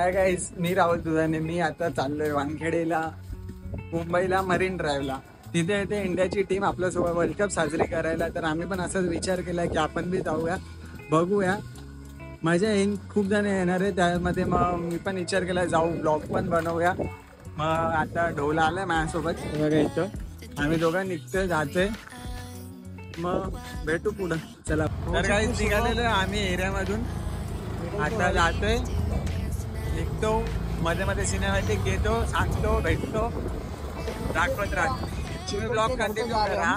Hi guys, मी राहुल दुधाने. मी आता चाललोय वानखेडेला, मुंबईला मरीन ड्राईव्हला. तिथे येते इंडियाची टीम आपल्यासोबत वर्ल्ड कप साजरी करायला. तर आम्ही पण असाच विचार केला की आपण बी जाऊया, बघूया, मजा येईल. खूप जण येणार आहे त्यामध्ये. मग मी पण विचार केला जाऊ, ब्लॉग पण बनवूया. मग आता ढोल आलाय माझ्यासोबत, बघा इथं आम्ही दोघं निघतोय, जातोय. मग भेटू पुढं. चला. तर काही निघालेलो आम्ही एरियामधून, आता जातोय, निघतो, मध्ये मध्ये सिनेमॅटिक घेतो, सांगतो, भेटतो, दाखवत राहतो. तुम्ही ब्लॉग कंटिन्यू करा.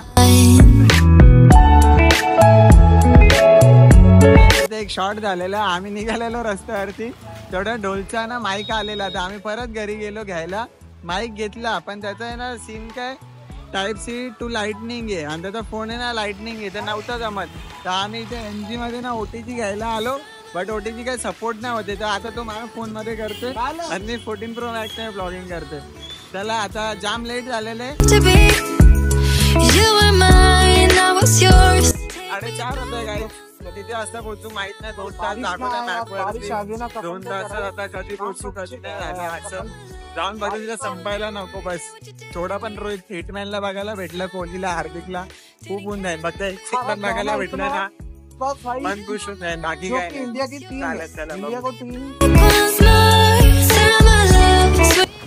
एक शॉर्ट झालेला, आम्ही निघालेलो रस्त्यावरती, तेवढा ढोलचा ना माईक आलेला. तर आम्ही परत घरी गेलो घ्यायला, माईक घेतला, पण त्याचा आहे ना सीन काय, टाईप-C टू लाईटनिंग आहे आणि त्याचा फोन आहे ना लाईटनिंग आहे, तर नव्हता जमत. तर आम्ही इथे NG मध्ये ना OTG घ्यायला आलो, बट OTG काही सपोर्ट नाही होते. तर आता तो माझ्या फोन मध्ये करतोय आणि 14 Pro Max ने ब्लॉगिंग करते. चला, आता जाम लेट झालेले, 4:30 होतोय गाईस. तिथे असं पोहोचू माहित नाही, 2 तास दाखवता मॅपवरती, 2 तास आता कधी पोहोचू कधी नाही. असं जाऊन बघू, तिथं संपायला नको बस. थोडा पण रोहित हिटमॅनला बघायला भेटला, कोहलीला, हार्दिकला खूप ऊन आहे. बघता एक पण बघायला भेटलं ना, मन खुश होत आहे. बाकी काय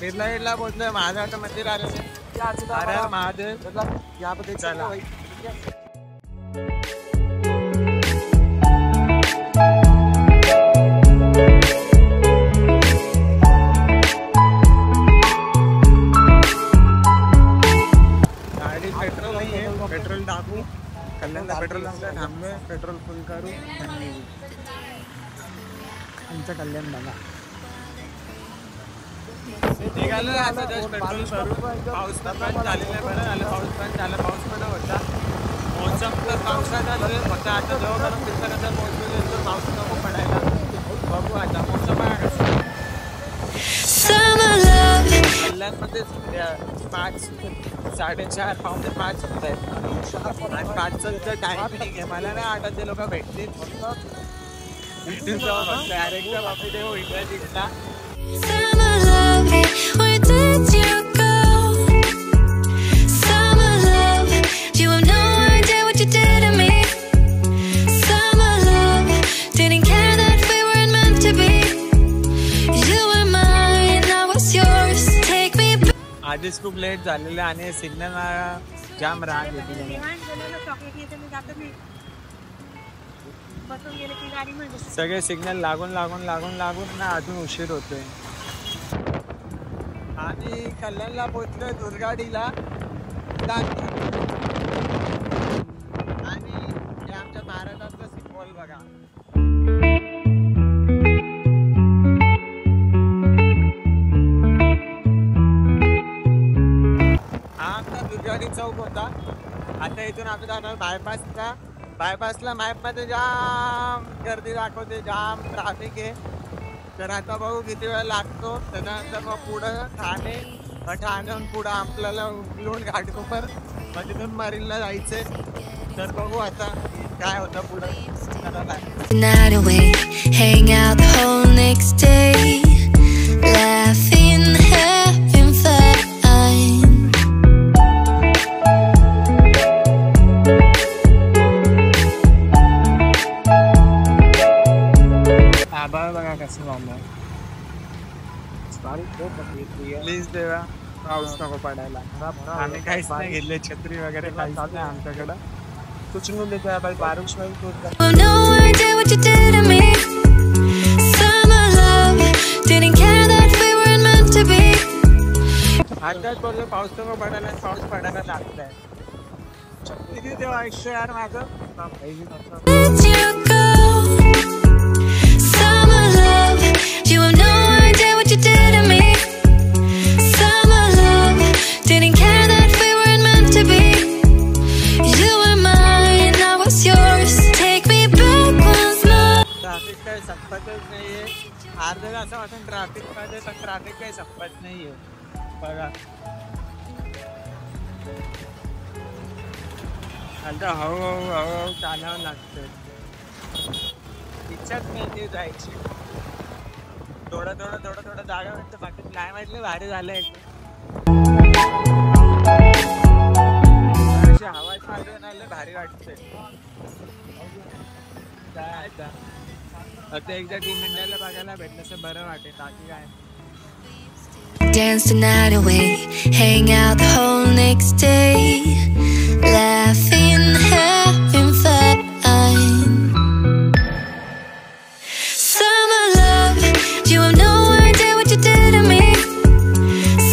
बिर्ला बोलतोय. महादेवाचं मंदिर आलं, अरे महादेव यामध्ये चला. गाडी पेट्रोल नाही आहे, पेट्रोल टाकू. कल्याणला पेट्रोल नसलं, थांबलोय, पेट्रोल फुल करू. आमचं कल्याण बघा निघालं आता जस्ट पेट्रोल करू. पाऊस पण झालेला आहे, बरं झालं पाऊस पण झाला. पाऊस पण होता, मोसम तर पावसाचा फक्त आता जवळ फिरता पोहोचलो, पाऊस नको पडायला. बघू आता मोसम आहे कसं. कल्याणमध्ये 5, 4:30, 5 होत आहेत आणि 5चा टायमिंग आहे. मला नाही वाटत ते लोक भेटतील. डायरेक्ट बापू देव इंडिया जिंकला. आधीच खूप लेट झालेलं आणि सिग्नल जाम राग येते. सगळे सिग्नल लागून ना अजून उशीर होतोय. आणि कल्याणला पोहोचलोय दुर्गाडीला. आणि हे आमच्या महाराष्ट्राचं सिम्बॉल बघा. हा आमचा दुर्गाडी चौक होता. आता इथून आपण जाणार बायपासला. मॅपमध्ये जाम गर्दी दाखवते, जाम ट्रॅफिक आहे. तर आता बघू किती वेळ लागतो. त्याच्यानंतर मग पुढं ठाण्याहून पुढं आपल्याला उकलून घाटकोपर, मग तिथून मरीनला जायचंय. तर बघू आता काय होतं पुढं. बघा कसं लावलं. प्लीज देवा, पाऊस नको पडायला. आम्ही काहीच नाही घेतले, छत्री वगैरे काहीच नाही आमच्याकडं. कुछ नहीं लेके भाई, बारिश में आताच बोललो पाऊस नको पडायला, पाऊस पडायला लागलाय. छत्री देवा आयुष्य यार माझं. ट्रॅफिक काही संपतच नाहीये. अर्ध्या तासापासून ट्रॅफिक मध्ये, पण ट्रॅफिक काही संपत नाहीये. बघा आता हळूहळू चालावं लागतं. इच्छाच नाही जायची. थोडं जागा भेटतं बाकी काय माहिती भारी झालंय हवा चालून आलं भारी वाटतंय आता एकदा टीम इंडियाला बघायला भेटलं तर बरं वाटेल बाकी काय Dance the night away, hang out the whole next day, laughing, having fun. Summer love, you have no idea what you did to me.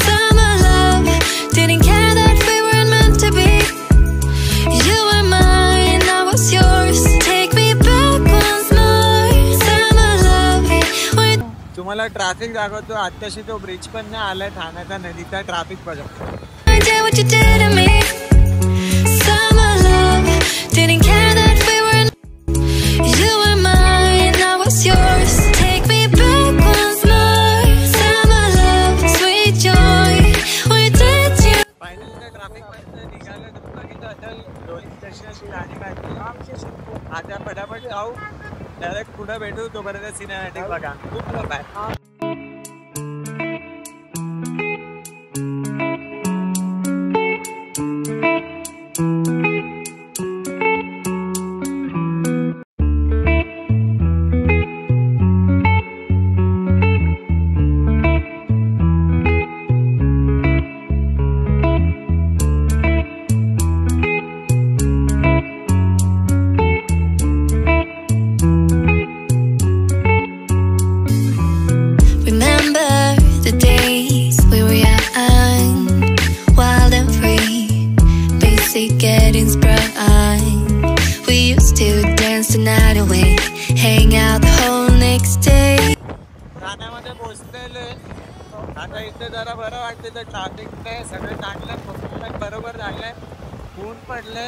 Summer love, didn't care that we weren't meant to be. You were mine, I was yours, take me back once more. Summer love, when तुम्हाला traffic दाखवतो आत्ताशी तो bridge पण नाही आलाय ठाण्याचा नदीचा traffic बघा what you did to me. Summer love, didn't care that we were. You were mine, I was yours. Take me back once more. Summer love, sweet joy. Where did you? Final traffic मध्ये निघालं तर बघितलं असेल rolling स्टेशनची गाणी पाहिजे आता फटाफट जाऊ डायरेक्ट पुढे भेटू तोपर्यंत सिनेमॅटिक बघा खूप bye getting sprung. We used to dance the night away, hang out the whole next day. ठाण्यामध्ये पोहोचलेले आता इथे जरा बरं वाटते तर ट्रॅफिक नाही सगळं चांगलं बरोबर झालंय ऊन पडले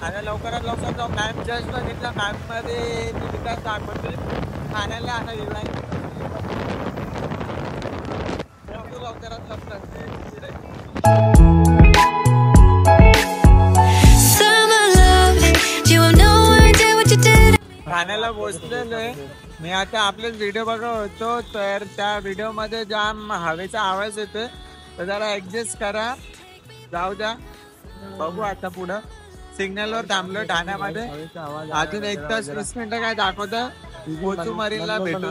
आता लवकरात लवकर जाऊ मॅप जस्ट बघितला मॅपमध्ये तिथं दाखवते ठाण्याला आता दिवाळी लवकरात लवकर ठाण्याला पोहोचलेलो आहे मी आता आपलेच व्हिडिओ बघत होतो तर त्या व्हिडिओ मध्ये जाम हवेचा आवाज येतोय तर जरा ऍडजस्ट करा जाऊ द्या बघू आता पुढं सिग्नलवर थांबलो ठाण्यामध्ये अजून 1 तास 20 मिनिटं काय दाखवतं पोचू मरीनला भेटू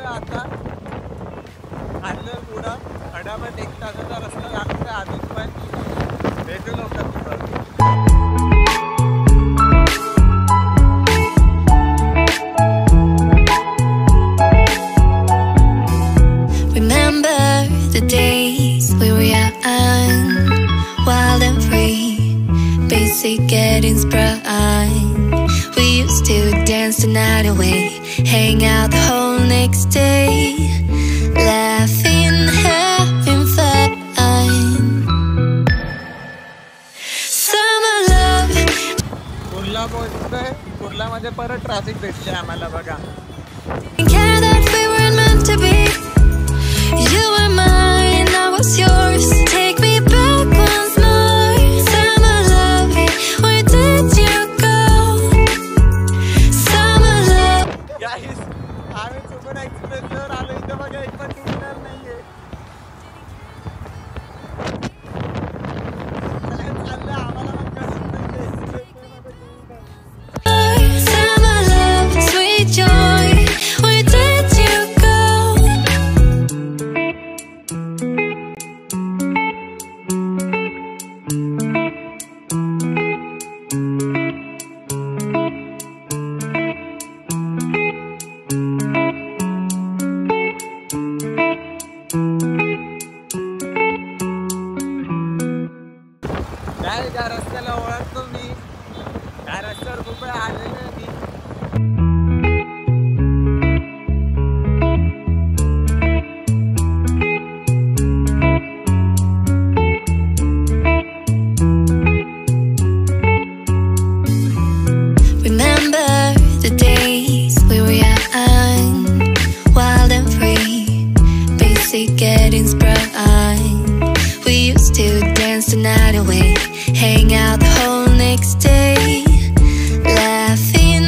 आता आणलं पुढं खड्यामध्ये 1 तासाचा रस्ता लागतोय अजून पण भेटू लवकर Remember the days we were young, wild and free, basic getting sprung. We used to dance the night away, hang out the whole next day, laughing, having fun. Summer love. Kurla पोहोचतोय कुर्लामध्ये परत ट्रॅफिक भेटते आम्हाला बघा Care that we weren't meant to be. You were mine, I was yours. Take me back once more. Summer love, where did you go? Summer love. गाईस आम्ही super एक्सप्रेसवर आलो इथं बघा एक पण टू व्हीलर नाहीये चाललंय आम्हाला मग Summer love, sweet joy. Where did you go? getting sprung. We used to dance the night away, hang out the whole next day, laughing.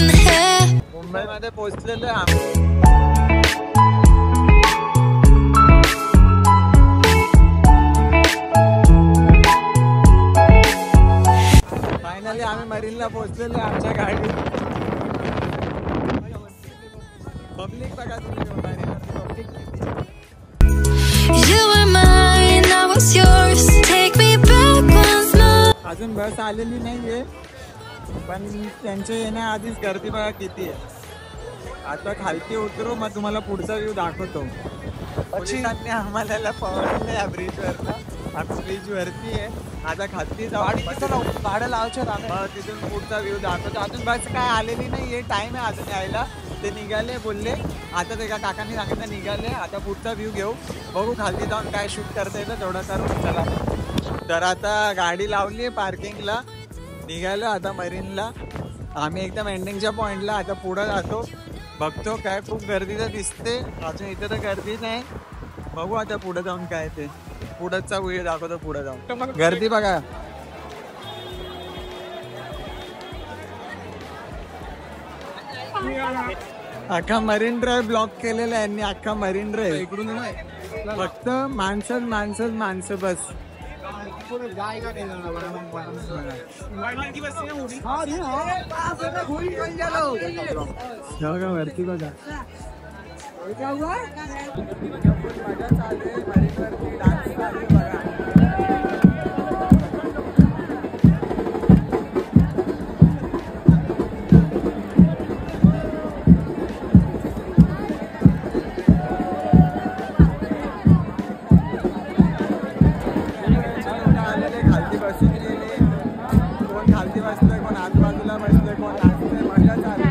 मुंबईमध्ये पोहोचलेलो आहे आम्ही. फायनली आम्ही मरीनला पोहोचलेलो आहे आमच्या गाडीत. पब्लिक बघा तुम्ही मरीनवरती public. You were mine, I was yours. Take me back once more. अजून बस आलेली नाहीये पण त्यांच्या येण्याआधीच गर्दी बघा किती आहे. आता खालती उतरू मग तुम्हाला पुढचा व्ह्यू दाखवतो. पोलिसांनी आम्हाला पकडले या ब्रिजवरनं. आम्ही ब्रिजवरती आहे आता खालती जाऊ. भाडं लावायचं तिथून पुढचा व्ह्यू दाखवतो. अजून बस काय आलेली नाहीये, टाइम आहे अजून यायला. ते निघाले बोलले आता ते एका काकांनी सांगितलं निघाले. आता पुढचा व्ह्यू घेऊ, बघू खालती जाऊन काय शूट करता येतं तेवढं करू. चला तर आता गाडी लावली आहे पार्किंगला, निघालो आता मरीनला. आम्ही एकदम एंडिंगच्या पॉईंटला आता पुढं जातो. बघतो काय खूप गर्दी तर दिसते अजून इथे तर गर्दी नाही. बघू आता पुढे जाऊन काय ते पुढचा व्हिडिओ दाखवतो. पुढे जाऊन गर्दी बघा. अख्खा मरीन ड्राईव्ह ब्लॉक केलेला आहे यांनी. अख्खा मरीन ड्राईव्ह इकडून फक्त माणसं बस. वरती बघा खालती बसून गेले, कोण खालती बसले, कोण आजूबाजूला बसले, कोण नाचते. मजा चालू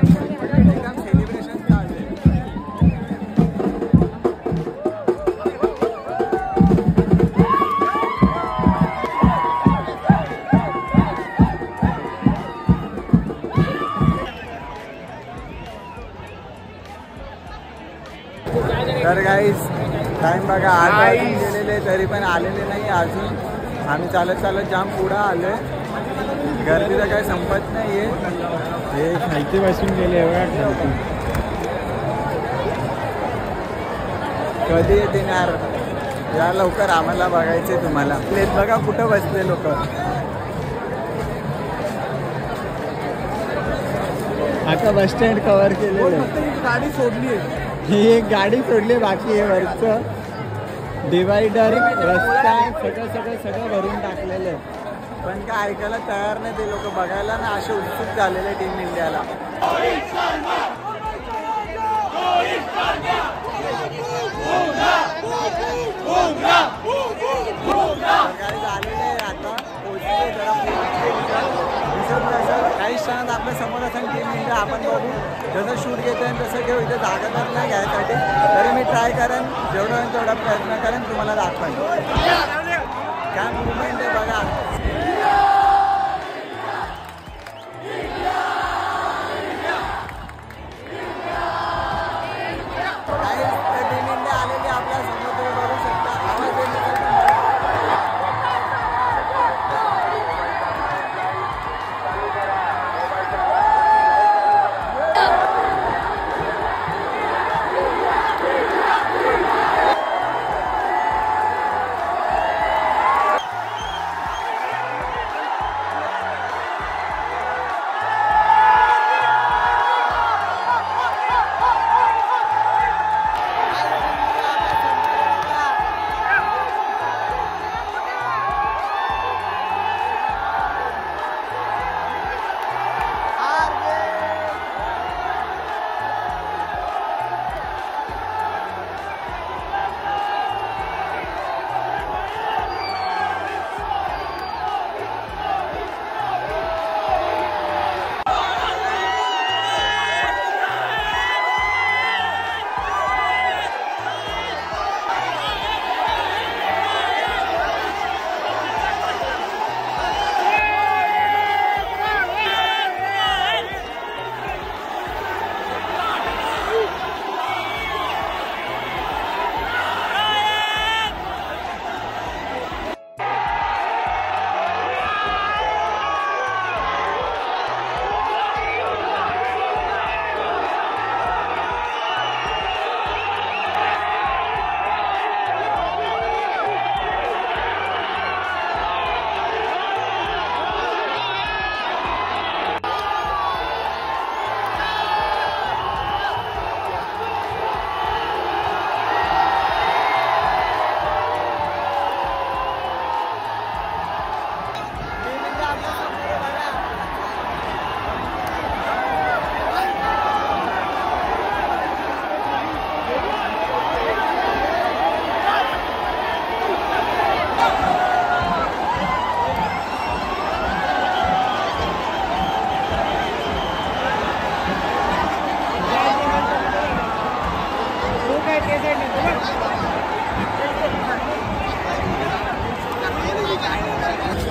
एकदम सेलिब्रेशन चालू आहे. तर गाईज टाइम बघा 8 वाजून गेलेले तरी पण आलेले नाही अजून. आम्ही चालत जाम पुढं आलोय. गर्दी तर काही संपत नाहीये. हे खालती बसून गेले कधी येते यार, या लवकर आम्हाला बघायचे तुम्हाला. बघा कुठं बसले लोक. आता बस स्टँड कव्हर केले. गाडी सोडली आहे, ही एक गाडी सोडली, बाकी हे वरचं डिवायडर रस्ता सगळं भरून टाकलेलं आहे. पण काय ऐकायला तयार नाही ते लोक. बघायला ना असे उत्सुक झालेले टीम इंडियाला. झालेले आता पोहोचले जरा काही क्षणात आपल्या समोर असं टीम इंडिया आपण बघू. जसं शूट घेतोय तसं घेऊ. इथे जागा तर नाही घ्यायसाठी तरी मी ट्राय करेन जेवढं होईल तेवढा प्रयत्न करेन तुम्हाला दाखवेन. काय मुवमेंट आहे बघा. टीम इंडिया आलेली आपल्या समोर तुम्ही बघू शकता. आवाज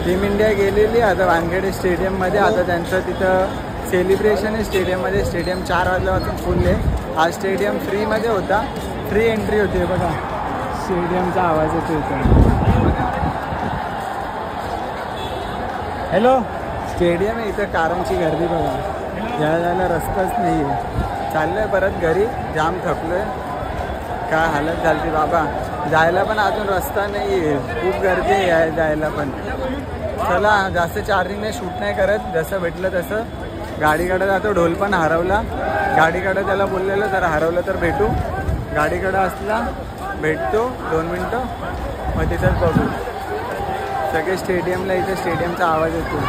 टीम इंडिया गेलेली आता वानखेडे स्टेडियममध्ये. आता त्यांचं तिथं सेलिब्रेशन आहे स्टेडियममध्ये. स्टेडियम 4 वाजल्यापासून फुल आहे. हा स्टेडियम फ्रीमध्ये होता, फ्री एंट्री होती. बघा स्टेडियमचा आवाज येतो इथं. हॅलो, स्टेडियम आहे इथं. कारांची गर्दी बघा, जायला रस्ताच नाही आहे. चाललोय परत घरी, जाम थकलोय. काय हालत झाली बाबा, जायला पण अजून रस्ता नाही आहे, खूप गर्दी आहे जायला पण. चला जास्त चार्जिंगने शूट नाही करत, जसं भेटलं तसं. गाडीकडे जातो. ढोल पण हरवला गाडीकडे, त्याला बोललेलं जर हरवलं तर भेटू. गाडीकडे असला भेटतो 2 मिनटं, मग तिथंच बघू. सगळे स्टेडियमला, इथे स्टेडियमचा आवाज येतो.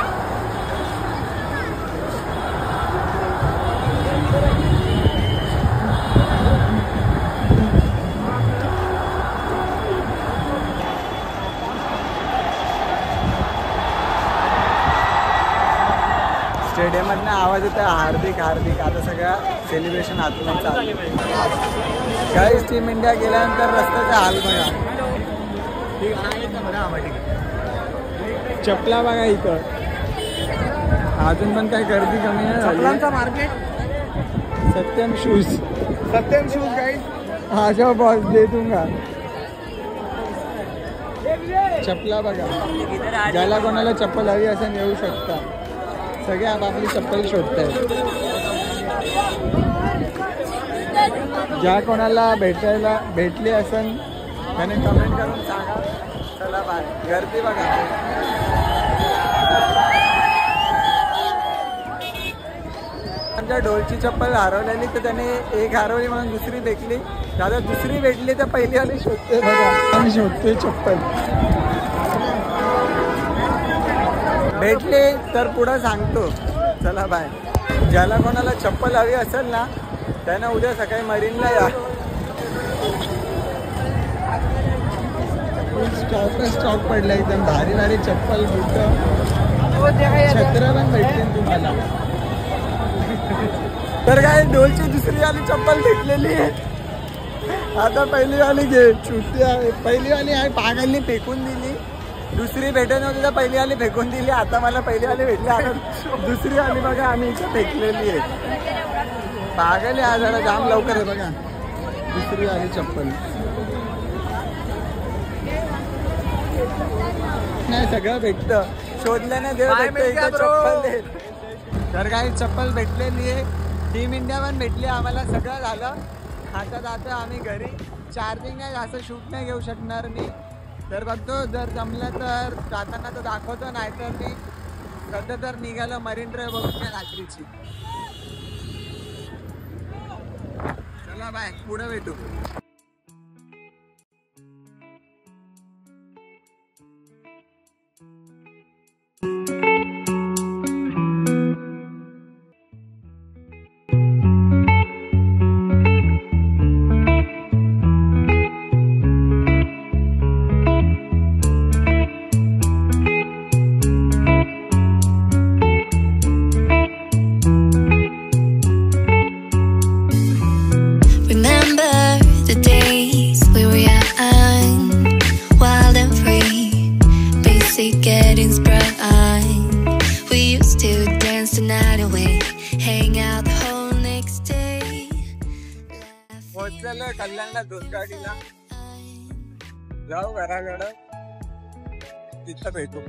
स्टेडियममधनं आवाज येतो हार्दिक हार्दिक. आता सगळ्या सेलिब्रेशन आतून चालू. गाईस, टीम इंडिया गेल्यानंतर रस्त्याचा हाल बघा. चपला बघा इथं, अजून पण काही गर्दी कमी नाही झाली. मार्केट सत्यम शूज गाईस. हा जाओ बॉस, दे दूंगा. चपला बघा, ज्याला कोणाला चप्पल हवी असं येऊ शकता. सगळे आपापली चप्पल शोधतायत. ज्या कोणाला भेटली असेल त्याने कमेंट करून सांगा. चला बाय. गर्दी बघा. आमच्या ढोलची चप्पल हरवलेली, तर त्याने एक हरवली म्हणून दुसरी भेटली. दादा दुसरी भेटली तर पहिली आली शोधते बघा. आम्ही शोधतोय चप्पल. भेटले तर पुढं सांगतो. चला बाय. ज्याला कोणाला चप्पल हवी असेल ना, त्यानं उद्या सकाळी मरीनला या. स्टॉक पडला एकदम भारी भारी चप्पल, बुटं, छत्र पण भेटतील तुम्हाला. तर काय, ढोलची दुसरी वाली चप्पल भेटलेली आहे. आता पहिली वाली घे. छुट्टी आहे, पहिली वाली आहे पागलनी फेकून दिली. दुसरी भेटत नव्हती तर पहिली वाली फेकून दिली. आता मला पहिली वाली भेटली, आता दुसरी वाली बघा आम्ही इथं फेकलेली आहे. पागल आहे जरा, जाम लवकर आहे बघा. दुसरी वाली चप्पल नाही, सगळं भेटतं. शोधल्याने देव चप्पल दे. तर काही चप्पल भेटलेली आहे. टीम इंडिया पण भेटली आम्हाला. सगळं झालं. आता जातं आम्ही घरी. चार्जिंग नाही, जास्त शूट नाही घेऊ शकणार मी. तर बघतो, जर जमलं तर जाताना तर दाखवतो, नाही तर मी सध्या तर निघालं मरीन ड्राईव्ह बघून रात्रीची. चला बाय, पुढे भेटू. Getting sprung. We used to dance the night away, hang out the whole next day. पोहोचलेलं कल्याणला दुसगाडीला. जाऊ घराकडं, तिथं भेटू.